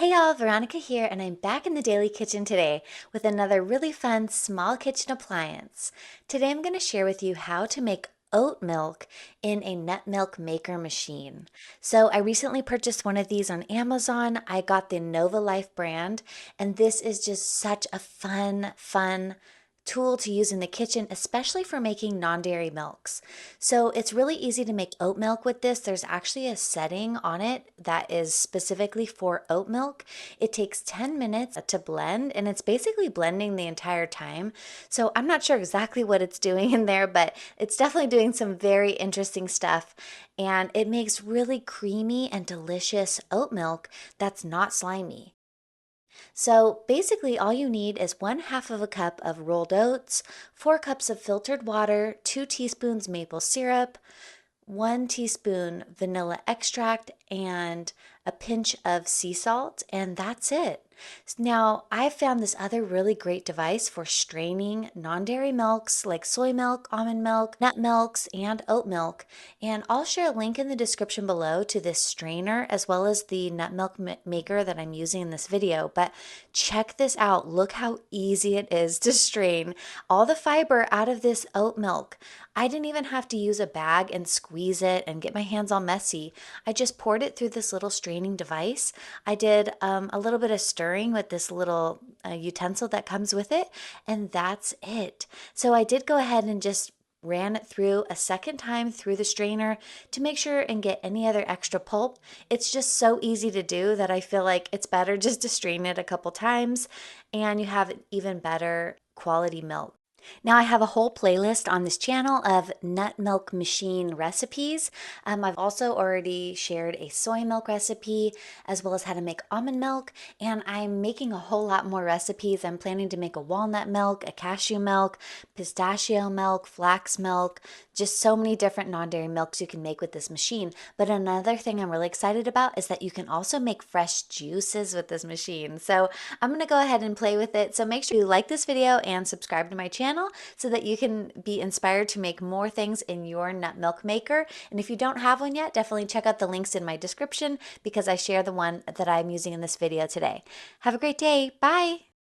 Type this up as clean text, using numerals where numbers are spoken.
Hey y'all, Veronica here, and I'm back in the daily kitchen today with another really fun small kitchen appliance. Today I'm going to share with you how to make oat milk in a nut milk maker machine. So I recently purchased one of these on Amazon. I got the Nova Life brand, and this is just such a fun tool to use in the kitchen, especially for making non-dairy milks. So it's really easy to make oat milk with this. There's actually a setting on it that is specifically for oat milk. It takes 10 minutes to blend, and it's basically blending the entire time. So I'm not sure exactly what it's doing in there, but it's definitely doing some very interesting stuff. And it makes really creamy and delicious oat milk that's not slimy. So basically all you need is 1/2 of a cup of rolled oats, 4 cups of filtered water, 2 teaspoons maple syrup, 1 teaspoon vanilla extract, and a pinch of sea salt, and that's it. Now, I found this other really great device for straining non-dairy milks like soy milk, almond milk, nut milks, and oat milk. And I'll share a link in the description below to this strainer as well as the nut milk maker that I'm using in this video. But check this out. Look how easy it is to strain all the fiber out of this oat milk. I didn't even have to use a bag and squeeze it and get my hands all messy. I just poured it through this little straining device. I did a little bit of stirring with this little utensil that comes with it, and that's it. So I did go ahead and just ran it through a second time through the strainer to make sure and get any other extra pulp. It's just so easy to do that I feel like it's better just to strain it a couple times and you have even better quality milk. Now I have a whole playlist on this channel of nut milk machine recipes. I've also already shared a soy milk recipe as well as how to make almond milk, and I'm making a whole lot more recipes. I'm planning to make a walnut milk, a cashew milk, pistachio milk, flax milk, just so many different non-dairy milks you can make with this machine. But another thing I'm really excited about is that you can also make fresh juices with this machine. So I'm going to go ahead and play with it. So make sure you like this video and subscribe to my channel so that you can be inspired to make more things in your nut milk maker. And if you don't have one yet, definitely check out the links in my description because I share the one that I'm using in this video today. Have a great day. Bye.